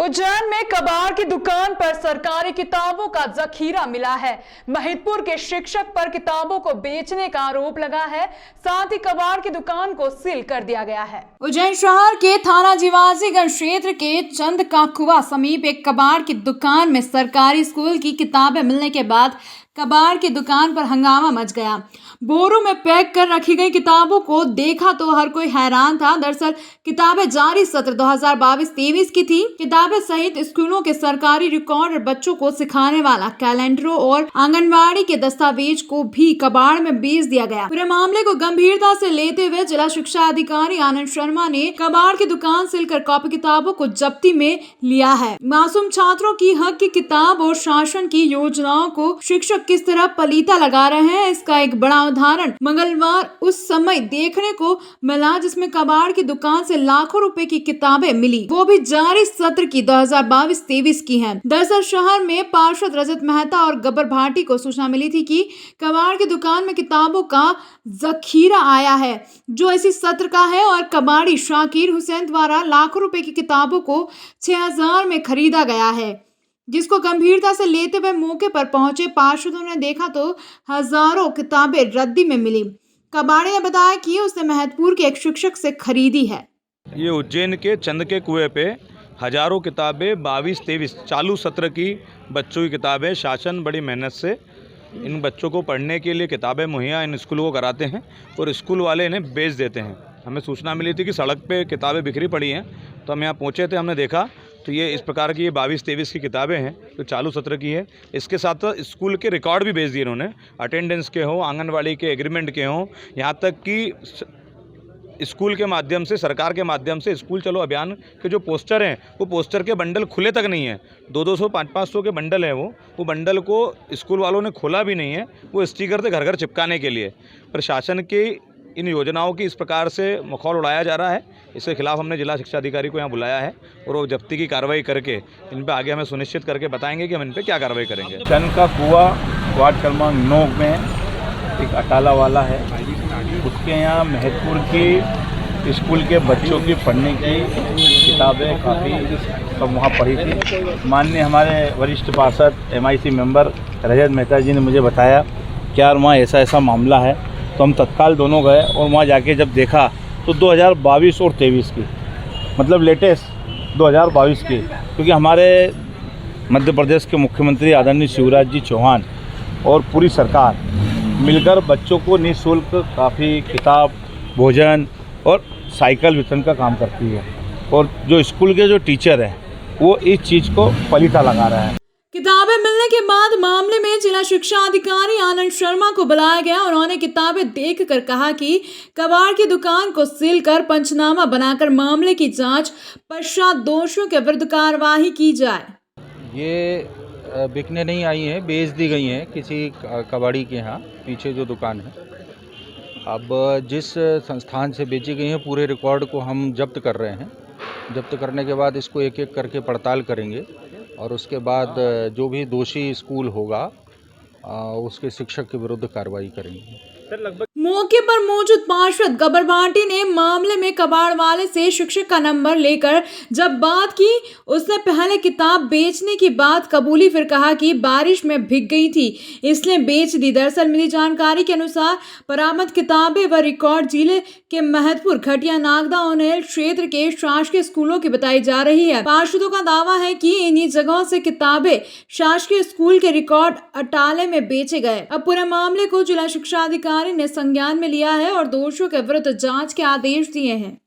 उज्जैन में कबाड़ की दुकान पर सरकारी किताबों का जखीरा मिला है। महिदपुर के शिक्षक पर किताबों को बेचने का आरोप लगा है। साथ ही कबाड़ की दुकान को सील कर दिया गया है। उज्जैन शहर के थाना जीवाजीगंज क्षेत्र के चंद का कुआ समीप एक कबाड़ की दुकान में सरकारी स्कूल की किताबें मिलने के बाद कबाड़ की दुकान पर हंगामा मच गया। बोरों में पैक कर रखी गई किताबों को देखा तो हर कोई हैरान था। दरअसल किताबें जारी सत्र 2022-23 की थी। किताबें सहित स्कूलों के सरकारी रिकॉर्ड और बच्चों को सिखाने वाला कैलेंडरों और आंगनबाड़ी के दस्तावेज को भी कबाड़ में बेच दिया गया। पूरे मामले को गंभीरता से लेते हुए जिला शिक्षा अधिकारी आनंद शर्मा ने कबाड़ की दुकान सील कर कॉपी किताबों को जब्ती में लिया है। मासूम छात्रों की हक की किताब और शासन की योजनाओं को शिक्षक किस तरह पलीता लगा रहे हैं, इसका एक बड़ा उदाहरण मंगलवार उस समय देखने को मिला जिसमें कबाड़ की दुकान से लाखों रुपए की किताबें मिली, वो भी जारी सत्र की 2022-23 की हैं। दरअसल शहर में पार्षद रजत मेहता और गब्बर भाटी को सूचना मिली थी कि कबाड़ की दुकान में किताबों का जखीरा आया है जो इसी सत्र का है और कबाड़ी शाकिर हुसैन द्वारा लाखों रुपए की किताबों को 6000 में खरीदा गया है, जिसको गंभीरता से लेते हुए मौके पर पहुंचे पार्षदों ने देखा तो हजारों किताबें रद्दी में मिली। कबाड़ी ने बताया कि उसने महतपुर के एक शिक्षक से खरीदी है। ये उज्जैन के चंद के कुएं पे हजारों किताबें 22-23 चालू सत्र की बच्चों की किताबें शासन बड़ी मेहनत से इन बच्चों को पढ़ने के लिए किताबें मुहैया इन स्कूलों को कराते हैं और स्कूल वाले इन्हें बेच देते हैं। हमें सूचना मिली थी कि सड़क पे किताबें बिखरी पड़ी हैं, तो हम यहाँ पहुँचे थे, हमने देखा तो ये इस प्रकार की ये 22-23 की किताबें हैं जो चालू सत्र की है। इसके साथ साथ स्कूल के रिकॉर्ड भी भेज दिए इन्होंने, अटेंडेंस के हों, आंगनवाड़ी के एग्रीमेंट के हों, यहाँ तक कि स्कूल के माध्यम से, सरकार के माध्यम से स्कूल चलो अभियान के जो पोस्टर हैं वो पोस्टर के बंडल खुले तक नहीं है। 200-200 500-500 के बंडल हैं वो बंडल को स्कूल वालों ने खोला भी नहीं है, वो स्टिकर थे घर घर चिपकाने के लिए। प्रशासन की इन योजनाओं की इस प्रकार से मखौल उड़ाया जा रहा है, इसके खिलाफ हमने जिला शिक्षा अधिकारी को यहाँ बुलाया है और वो जब्ती की कार्रवाई करके इन पे आगे हमें सुनिश्चित करके बताएंगे कि हम इन पे क्या कार्रवाई करेंगे। चंद का कुआ वार्ड क्रमांक 9 में एक अटाला वाला है, उसके यहाँ महतपुर की स्कूल के बच्चों की पढ़ने की किताबें काफ़ी सब वहाँ पढ़ी थी। माननीय हमारे वरिष्ठ पार्षद MIC मेंबर रजत मेहता जी ने मुझे बताया कि यार वहाँ ऐसा ऐसा मामला है, तो हम तत्काल दोनों गए और वहाँ जाके जब देखा तो 2022 और 23 की, मतलब लेटेस्ट 2022 की, क्योंकि हमारे मध्य प्रदेश के मुख्यमंत्री आदरणीय शिवराज जी चौहान और पूरी सरकार मिलकर बच्चों को निःशुल्क काफ़ी किताब, भोजन और साइकिल वितरण का काम करती है और जो स्कूल के जो टीचर हैं वो इस चीज़ को पलीता लगा रहे हैं। किताबें मिलने के बाद मामले में जिला शिक्षा अधिकारी आनंद शर्मा को बुलाया गया। उन्होंने किताबें देखकर कहा कि कबाड़ की दुकान को सील कर पंचनामा बनाकर मामले की जांच पश्चात दोषियों के विरुद्ध कार्रवाई की जाए। ये बिकने नहीं आई हैं, बेच दी गई हैं किसी कबाड़ी के यहाँ, पीछे जो दुकान है। अब जिस संस्थान से बेची गई हैं पूरे रिकॉर्ड को हम जब्त कर रहे हैं। जब्त करने के बाद इसको एक एक करके पड़ताल करेंगे और उसके बाद जो भी दोषी स्कूल होगा उसके शिक्षक के विरुद्ध कार्रवाई करेंगे। मौके पर मौजूद पार्षद गब्बर भाटी ने मामले में कबाड़ वाले से शिक्षक का नंबर लेकर जब बात की, उसने पहले किताब बेचने की बात कबूली, फिर कहा कि बारिश में भीग गई थी इसलिए बेच दी। दरअसल मिली जानकारी के अनुसार बरामद किताबें व रिकॉर्ड जिले के महतपुर, खटिया, नागदा, उन्हेल क्षेत्र के शासकीय स्कूलों की बताई जा रही है। पार्षदों का दावा है कि इन्हीं जगहों से किताबें शासकीय स्कूल के रिकॉर्ड अटाले में बेचे गए। अब पूरे मामले को जिला शिक्षा अधिकारी ने संज्ञान में लिया है और दोषियों के विरुद्ध जांच के आदेश दिए हैं।